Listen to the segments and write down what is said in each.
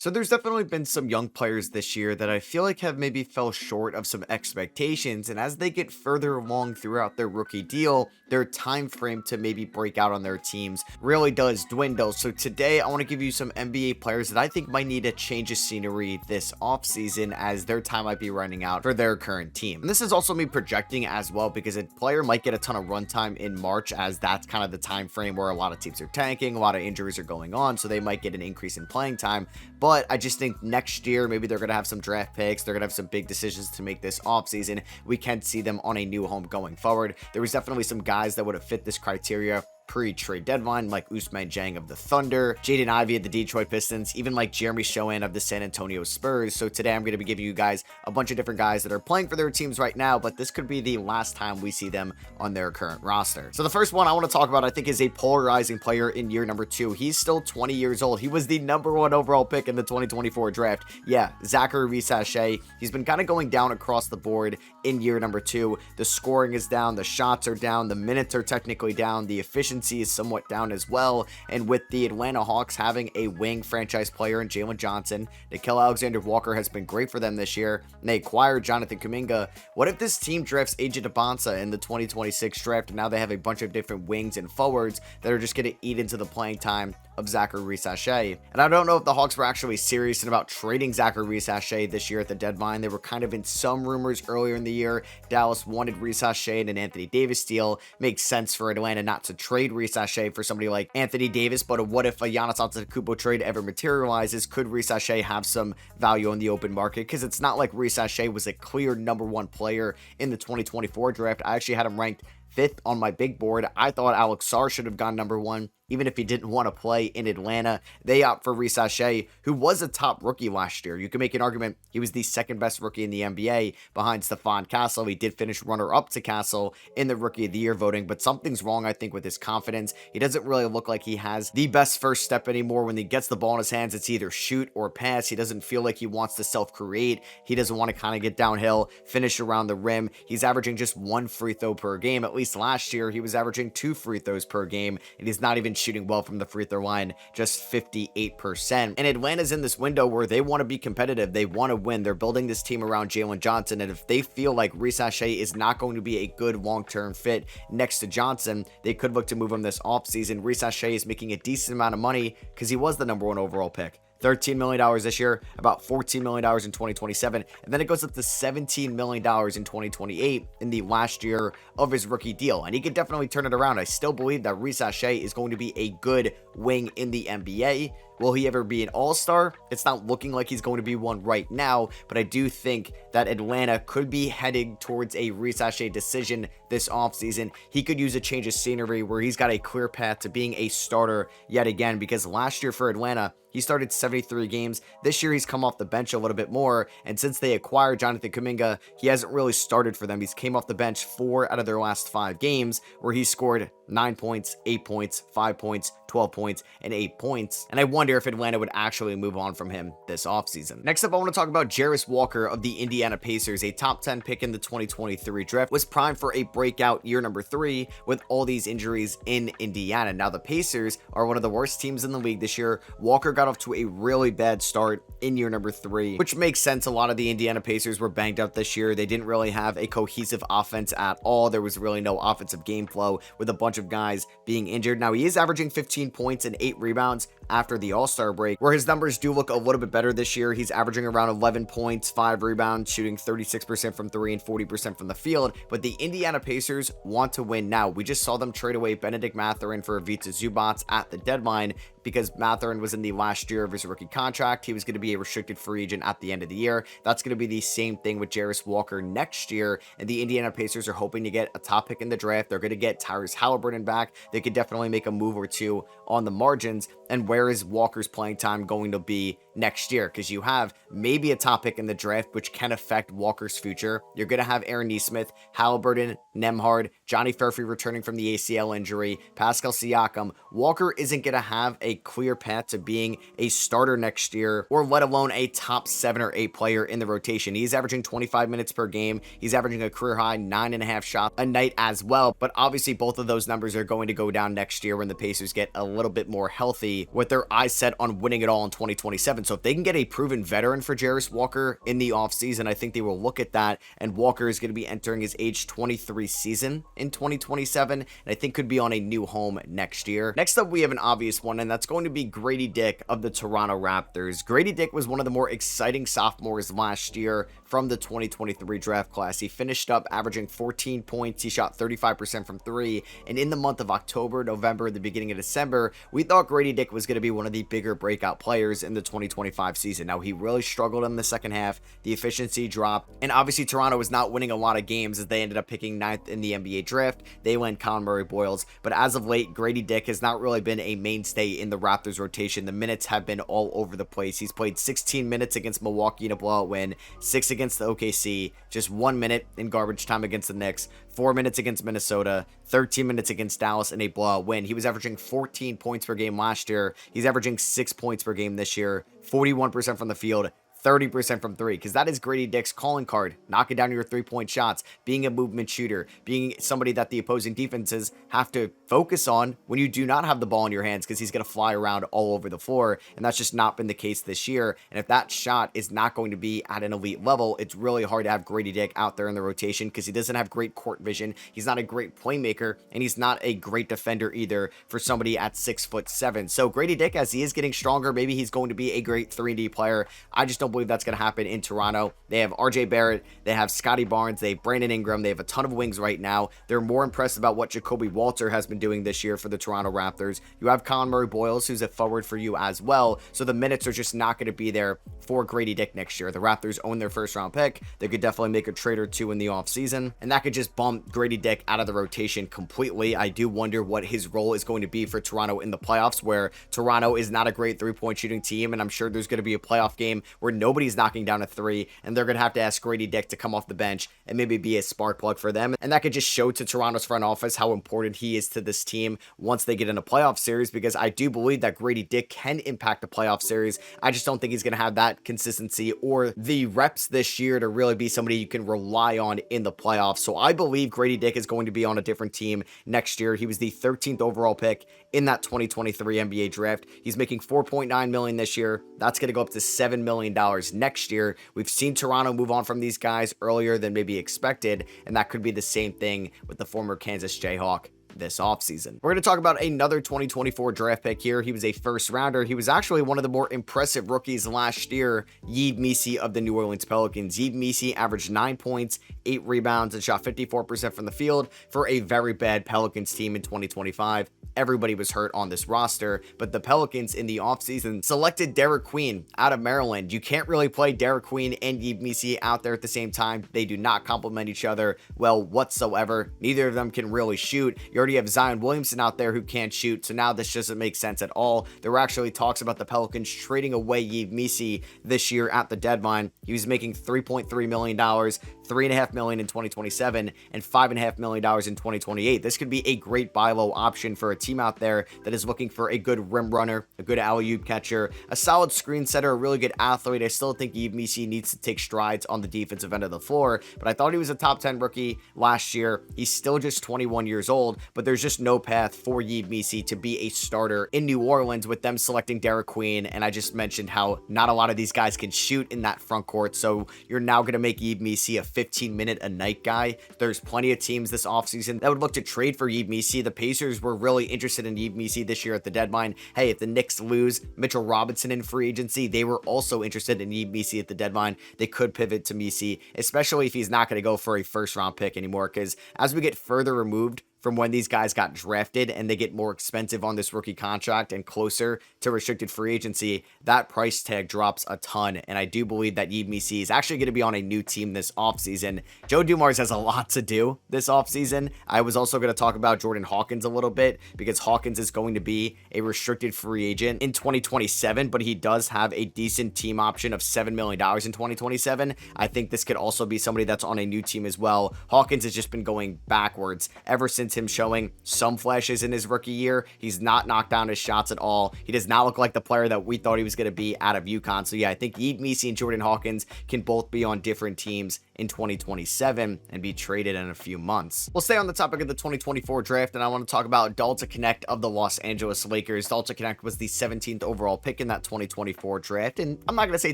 So there's definitely been some young players this year that I feel like have maybe fell short of some expectations, and as they get further along throughout their rookie deal, their time frame to maybe break out on their teams really does dwindle. So today I want to give you some NBA players that I think might need a change of scenery this offseason as their time might be running out for their current team. And this is also me projecting as well because a player might get a ton of runtime in March as that's kind of the time frame where a lot of teams are tanking, a lot of injuries are going on, so they might get an increase in playing time. But I just think next year, maybe they're going to have some draft picks. They're going to have some big decisions to make this offseason. We can see them on a new home going forward. There was definitely some guys that would have fit this criteria pre-trade deadline, like Ousmane Dieng of the Thunder, Jaden Ivey of the Detroit Pistons, even like Jeremy Shohan of the San Antonio Spurs. So today I'm going to be giving you guys a bunch of different guys that are playing for their teams right now, but this could be the last time we see them on their current roster. So the first one I want to talk about, I think, is a polarizing player in year number 2. He's still 20 years old. He was the #1 overall pick in the 2024 draft. Yeah, Zachary Risacher. He's been kind of going down across the board in year number 2. The scoring is down, the shots are down, the minutes are technically down, the efficiency is somewhat down as well. And with the Atlanta Hawks having a wing franchise player in Jalen Johnson, Nickeil Alexander-Walker has been great for them this year, and they acquired Jonathan Kuminga. What if this team drafts AJ DeBonsa in the 2026 draft, and now they have a bunch of different wings and forwards that are just going to eat into the playing time of Zachary Risacher? And I don't know if the Hawks were actually serious about trading Zachary Risacher this year at the deadline. They were kind of in some rumors earlier in the year. Dallas wanted Risacher and an Anthony Davis deal. Makes sense for Atlanta not to trade Risacher for somebody like Anthony Davis, but what if a Giannis Antetokounmpo trade ever materializes? Could Risacher have some value on the open market? Because it's not like Risacher was a clear #1 player in the 2024 draft. I actually had him ranked 5th on my big board. I thought Alex Sarr should have gone #1, even if he didn't want to play in Atlanta. They opt for Risacher, who was a top rookie last year. You can make an argument he was the second best rookie in the NBA behind Stephon Castle. He did finish runner-up to Castle in the Rookie of the Year voting, but something's wrong, I think, with his confidence. He doesn't really look like he has the best first step anymore. When he gets the ball in his hands, it's either shoot or pass. He doesn't feel like he wants to self-create. He doesn't want to kind of get downhill, finish around the rim. He's averaging just 1 free throw per game. At least last year, he was averaging 2 free throws per game, and he's not even shooting well from the free throw line, just 58%. And Atlanta's in this window where they want to be competitive. They want to win. They're building this team around Jalen Johnson, and if they feel like Risacher is not going to be a good long-term fit next to Johnson, they could look to move him this offseason. Risacher is making a decent amount of money because he was the #1 overall pick. $13 million this year, about $14 million in 2027, and then it goes up to $17 million in 2028 in the last year of his rookie deal. And he could definitely turn it around. I still believe that Risacher is going to be a good wing in the NBA. Will he ever be an all-star? It's not looking like he's going to be one right now, but I do think that Atlanta could be heading towards a Risacher decision this offseason. He could use a change of scenery where he's got a clear path to being a starter yet again, because last year for Atlanta, he started 73 games. This year, he's come off the bench a little bit more, and since they acquired Jonathan Kuminga, he hasn't really started for them. He's came off the bench 4 out of their last 5 games, where he scored 9 points, 8 points, 5 points, 12 points, and 8 points. And I wonder if Atlanta would actually move on from him this offseason. Next up, I want to talk about Jarrus Walker of the Indiana Pacers, a top 10 pick in the 2023 draft, was primed for a breakout year number 3 with all these injuries in Indiana. Now, the Pacers are one of the worst teams in the league this year. Walker got off to a really bad start in year number 3, which makes sense. A lot of the Indiana Pacers were banged up this year. They didn't really have a cohesive offense at all. There was really no offensive game flow with a bunch of guys being injured. Now, he is averaging 15 points and 8 rebounds after the All-Star break, where his numbers do look a little bit better this year. He's averaging around 11 points, 5 rebounds, shooting 36% from 3 and 40% from the field. But the Indiana Pacers want to win now. We just saw them trade away Benedict Mathurin for Ivica Zubac at the deadline because Mathurin was in the last year of his rookie contract. He was going to be a restricted free agent at the end of the year. That's going to be the same thing with Jarrus Walker next year, and the Indiana Pacers are hoping to get a top pick in the draft. They're going to get Tyrese Halliburton back. They could definitely make a move or two on the margins. And where is Walker's playing time going to be next year? Because you have maybe a top pick in the draft, which can affect Walker's future. You're going to have Aaron Nesmith, Halliburton, Nembhard, Johnny Furphy returning from the ACL injury, Pascal Siakam, Walker isn't going to have a clear path to being a starter next year, or let alone a top 7 or 8 player in the rotation. He's averaging 25 minutes per game. He's averaging a career high 9.5 shots a night as well. But obviously both of those numbers are going to go down next year when the Pacers get a little bit more healthy, with their eyes set on winning it all in 2027. So if they can get a proven veteran for Jarrus Walker in the offseason, I think they will look at that. And Walker is going to be entering his age 23 season in 2027, and I think could be on a new home next year. Next up, we have an obvious one, and that's going to be Gradey Dick of the Toronto Raptors. Gradey Dick was one of the more exciting sophomores last year from the 2023 draft class. He finished up averaging 14 points. He shot 35% from 3, and in the month of October, November, the beginning of December, we thought Gradey Dick was going to be one of the bigger breakout players in the 2025 season. Now, he really struggled in the second half. The efficiency dropped, and obviously Toronto was not winning a lot of games as they ended up picking 9th in the NBA draft. They went Colin Murray-Boyles, but as of late, Gradey Dick has not really been a mainstay in the Raptors rotation. The minutes have been all over the place. He's played 16 minutes against Milwaukee in a blowout win, 6 against the OKC, just 1 minute in garbage time against the Knicks, 4 minutes against Minnesota, 13 minutes against Dallas in a blowout win. He was averaging 14 points per game last year. He's averaging 6 points per game this year, 41% from the field, 30% from 3, because that is Gradey Dick's calling card, knocking down your 3-point shots, being a movement shooter, being somebody that the opposing defenses have to focus on when you do not have the ball in your hands, because he's going to fly around all over the floor, and that's just not been the case this year. And if that shot is not going to be at an elite level, it's really hard to have Gradey Dick out there in the rotation, because he doesn't have great court vision, he's not a great playmaker, and he's not a great defender either for somebody at 6'7". So Gradey Dick, as he is getting stronger, maybe he's going to be a great 3-and-D player. I just don't believe that's going to happen in Toronto. They have RJ Barrett, they have Scotty Barnes, they have Brandon Ingram, they have a ton of wings right now. They're more impressed about what Jacoby Walter has been doing this year for the Toronto Raptors. You have Colin Murray-Boyles, who's a forward for you as well, so the minutes are just not going to be there for Gradey Dick next year. The Raptors own their first round pick. They could definitely make a trade or two in the offseason, and that could just bump Gradey Dick out of the rotation completely. I do wonder what his role is going to be for Toronto in the playoffs, where Toronto is not a great 3-point shooting team, and I'm sure there's going to be a playoff game where nobody's knocking down a 3, and they're going to have to ask Gradey Dick to come off the bench and maybe be a spark plug for them. And that could just show to Toronto's front office how important he is to this team once they get in a playoff series, because I do believe that Gradey Dick can impact a playoff series. I just don't think he's going to have that consistency or the reps this year to really be somebody you can rely on in the playoffs. So I believe Gradey Dick is going to be on a different team next year. He was the 13th overall pick in that 2023 NBA draft. He's making $4.9 million this year. That's going to go up to $7 million next year. We've seen Toronto move on from these guys earlier than maybe expected, and that could be the same thing with the former Kansas Jayhawk this offseason. We're going to talk about another 2024 draft pick here. He was a first rounder. He was actually one of the more impressive rookies last year, Yves Missi of the New Orleans Pelicans. Yves Missi averaged 9 points, 8 rebounds, and shot 54% from the field for a very bad Pelicans team in 2025. Everybody was hurt on this roster, but the Pelicans in the offseason selected Derek Queen out of Maryland. You can't really play Derek Queen and Yves Missi out there at the same time. They do not complement each other well whatsoever. Neither of them can really shoot. You already have Zion Williamson out there who can't shoot, so now this doesn't make sense at all. There were actually talks about the Pelicans trading away Yves Missi this year at the deadline. He was making $3.3 million, $3.5 million in 2027, and $5.5 million in 2028. This could be a great buy low option for a team out there that is looking for a good rim runner, a good alley-oop catcher, a solid screen setter, a really good athlete. I still think Yves Missi needs to take strides on the defensive end of the floor, but I thought he was a top 10 rookie last year. He's still just 21 years old, but there's just no path for Yves Missi to be a starter in New Orleans with them selecting Derek Queen, and I just mentioned how not a lot of these guys can shoot in that front court, so you're now going to make Yves Missi a 15-minute-a-night guy. There's plenty of teams this offseason that would look to trade for Yves Missi. The Pacers were really interested in Yves Missi this year at the deadline. Hey, if the Knicks lose Mitchell Robinson in free agency, they were also interested in Yves Missi at the deadline. They could pivot to Missi, especially if he's not going to go for a first-round pick anymore, because as we get further removed from when these guys got drafted and they get more expensive on this rookie contract and closer to restricted free agency, that price tag drops a ton. And I do believe that Yves Missi is actually going to be on a new team this offseason. Joe Dumars has a lot to do this offseason. I was also going to talk about Jordan Hawkins a little bit because Hawkins is going to be a restricted free agent in 2027, but he does have a decent team option of $7 million in 2027. I think this could also be somebody that's on a new team as well. Hawkins has just been going backwards ever since him showing some flashes in his rookie year. He's not knocked down his shots at all. He does not look like the player that we thought he was going to be out of UConn. So yeah, I think Yves Missi and Jordan Hawkins can both be on different teams in 2027 and be traded in a few months. We'll stay on the topic of the 2024 draft, and I want to talk about Dalton Knecht of the Los Angeles Lakers. Dalton Knecht was the 17th overall pick in that 2024 draft, and I'm not going to say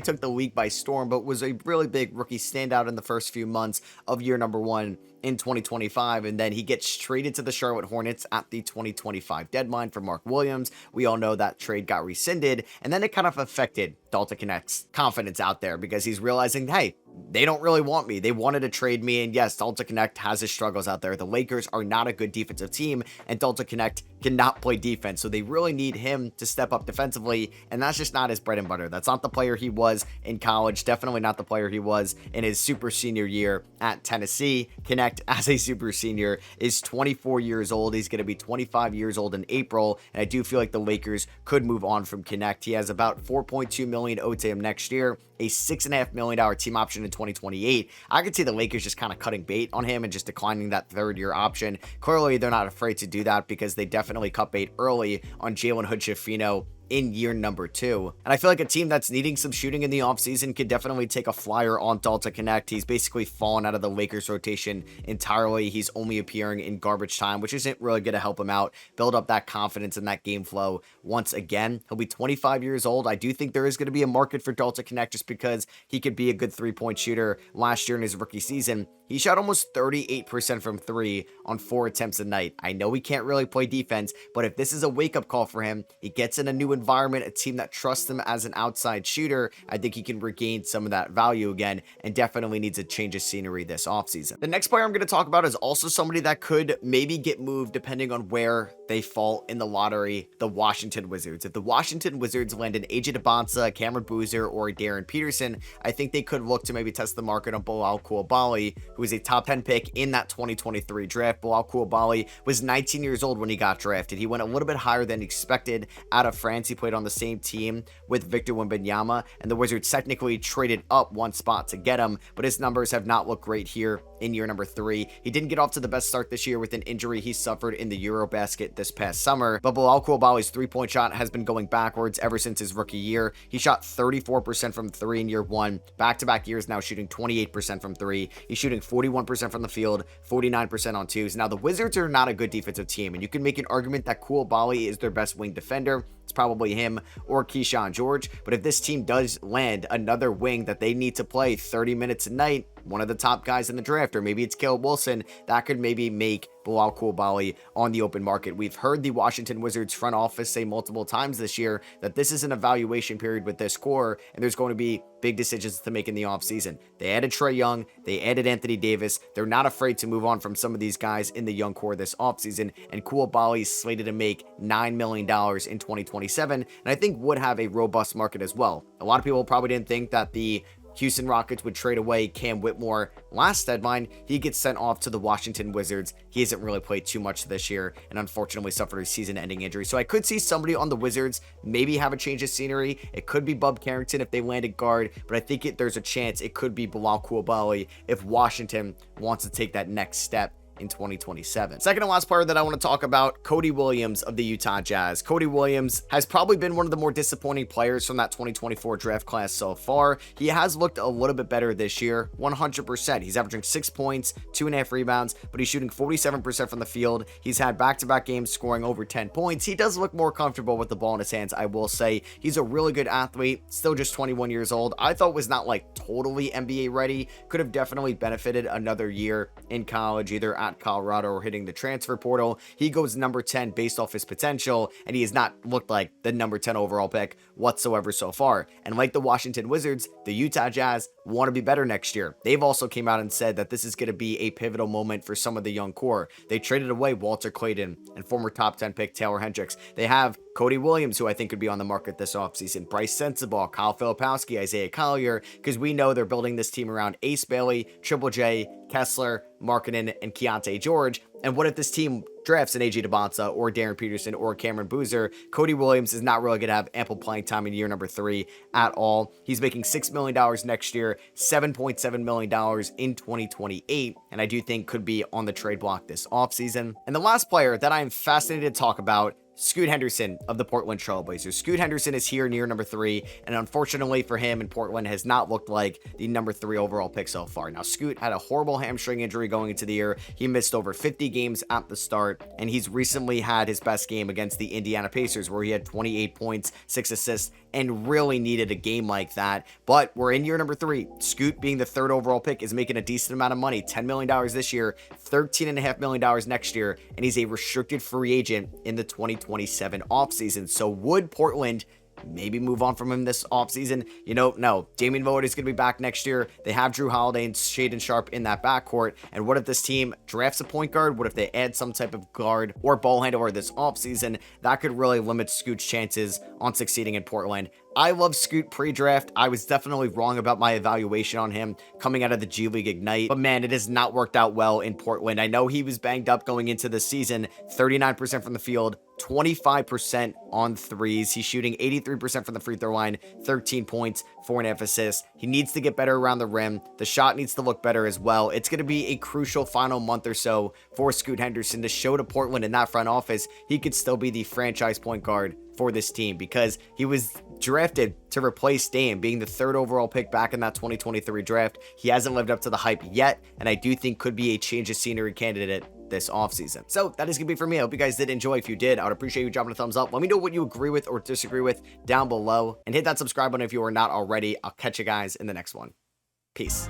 took the league by storm, but was a really big rookie standout in the first few months of year number one in 2025, and then he gets traded to the Charlotte Hornets at the 2025 deadline for Mark Williams. We all know that trade got rescinded, and then it kind of affected Dalton Knecht's confidence out there because he's realizing, hey, they don't really want me. They wanted to trade me, and yes, Dalton Knecht has his struggles out there. The Lakers are not a good defensive team, and Dalton Knecht cannot play defense, so they really need him to step up defensively, and that's just not his bread and butter. That's not the player he was in college, definitely not the player he was in his super senior year at Tennessee. Knecht, as a super senior, is 24 years old. He's going to be 25 years old in April, and I do feel like the Lakers could move on from Knecht. He has about $4.2 million owed to him next year, a $6.5 million team option in 2028. I could see the Lakers just kind of cutting bait on him and just declining that third-year option. Clearly, they're not afraid to do that because they definitely cut bait early on Jalen Hood-Schifino in year number 2. And I feel like a team that's needing some shooting in the offseason could definitely take a flyer on Dalton Knecht. He's basically fallen out of the Lakers rotation entirely. He's only appearing in garbage time, which isn't really going to help him out build up that confidence and that game flow once again. He'll be 25 years old. I do think there is going to be a market for Dalton Knecht just because he could be a good three-point shooter. Last year in his rookie season, he shot almost 38% from 3 on 4 attempts a night. I know he can't really play defense, but if this is a wake-up call for him, he gets in a new environment, a team that trusts him as an outside shooter, I think he can regain some of that value again and definitely needs a change of scenery this offseason. The next player I'm going to talk about is also somebody that could maybe get moved depending on where they fall in the lottery, the Washington Wizards. If the Washington Wizards land an AJ Debonsa, Cameron Boozer, or a Darren Peterson, I think they could look to maybe test the market on Bilal Coulibaly, who is a top 10 pick in that 2023 draft. Bilal Coulibaly was 19 years old when he got drafted. He went a little bit higher than expected out of France. He played on the same team with Victor Wembanyama, and the Wizards technically traded up one spot to get him, but his numbers have not looked great here in year number 3. He didn't get off to the best start this year with an injury he suffered in the Eurobasket this past summer, but Bilal Coulibaly's three-point shot has been going backwards ever since his rookie year. He shot 34% from 3 in year 1, back-to-back years now shooting 28% from 3. He's shooting 41% from the field, 49% on twos. Now, the Wizards are not a good defensive team, and you can make an argument that Coulibaly is their best wing defender. It's probably him or Keyshawn George, but if this team does land another wing that they need to play 30 minutes a night, one of the top guys in the draft, or maybe it's Caleb Wilson, that could maybe make Bilal Coulibaly on the open market. We've heard the Washington Wizards front office say multiple times this year that this is an evaluation period with this core, and there's going to be big decisions to make in the offseason. They added Trae Young, they added Anthony Davis. They're not afraid to move on from some of these guys in the young core this offseason, and Coulibaly is slated to make $9 million in 2027, and I think would have a robust market as well. A lot of people probably didn't think that the Houston Rockets would trade away Cam Whitmore last deadline. He gets sent off to the Washington Wizards. He hasn't really played too much this year and unfortunately suffered a season-ending injury. So I could see somebody on the Wizards maybe have a change of scenery. It could be Bub Carrington if they landed guard, but I think there's a chance it could be Bilal Coulibaly if Washington wants to take that next step in 2027. Second and last player that I want to talk about, Cody Williams of the Utah Jazz. Cody Williams has probably been one of the more disappointing players from that 2024 draft class so far. He has looked a little bit better this year, 100%. He's averaging 6 points, 2.5 rebounds, but he's shooting 47% from the field. He's had back-to-back games scoring over 10 points. He does look more comfortable with the ball in his hands, I will say. He's a really good athlete, still just 21 years old. I thought was not like totally NBA ready. Could have definitely benefited another year in college, either at Colorado or hitting the transfer portal. He goes number 10 based off his potential, and he has not looked like the number 10 overall pick whatsoever so far. And like the Washington Wizards, the Utah Jazz want to be better next year. They've also came out and said that this is going to be a pivotal moment for some of the young core. They traded away Walter Clayton and former top 10 pick Taylor Hendricks. They have Cody Williams, who I think could be on the market this offseason, Bryce Sensabaugh, Kyle Filipowski, Isaiah Collier, because we know they're building this team around Ace Bailey, Triple J, Kessler, Markkanen, and Keontae George. And what if this team drafts an AJ DeBonsa or Darren Peterson or Cameron Boozer? Cody Williams is not really going to have ample playing time in year number 3 at all. He's making $6 million next year, $7.7 million in 2028, and I do think could be on the trade block this offseason. And the last player that I am fascinated to talk about, Scoot Henderson of the Portland Trail Blazers. Scoot Henderson is here near number 3, and unfortunately for him in Portland has not looked like the number 3 overall pick so far. Now, Scoot had a horrible hamstring injury going into the year. He missed over 50 games at the start, and he's recently had his best game against the Indiana Pacers, where he had 28 points, 6 assists, and really needed a game like that. But we're in year number 3. Scoot, being the 3rd overall pick, is making a decent amount of money, $10 million this year, $13.5 million next year, and he's a restricted free agent in the 2027 offseason. So would Portland maybe move on from him this offseason? You know, no. Damian Lillard is going to be back next year. They have Drew Holiday and Shaedon Sharpe in that backcourt. And what if this team drafts a point guard? What if they add some type of guard or ball handler this offseason? That could really limit Scoot's chances on succeeding in Portland. I love Scoot pre-draft. I was definitely wrong about my evaluation on him coming out of the G League Ignite, but man, it has not worked out well in Portland. I know he was banged up going into the season, 39% from the field, 25% on threes. He's shooting 83% from the free throw line, 13 points, 4.5 assists. He needs to get better around the rim. The shot needs to look better as well. It's going to be a crucial final month or so for Scoot Henderson to show to Portland in that front office he could still be the franchise point guard for this team, because he was drafted to replace Dame, being the 3rd overall pick back in that 2023 draft. He hasn't lived up to the hype yet, and I do think could be a change of scenery candidate this offseason. So that is going to be for me. I hope you guys did enjoy. If you did, I would appreciate you dropping a thumbs up. Let me know what you agree with or disagree with down below, and hit that subscribe button if you are not already. I'll catch you guys in the next one. Peace.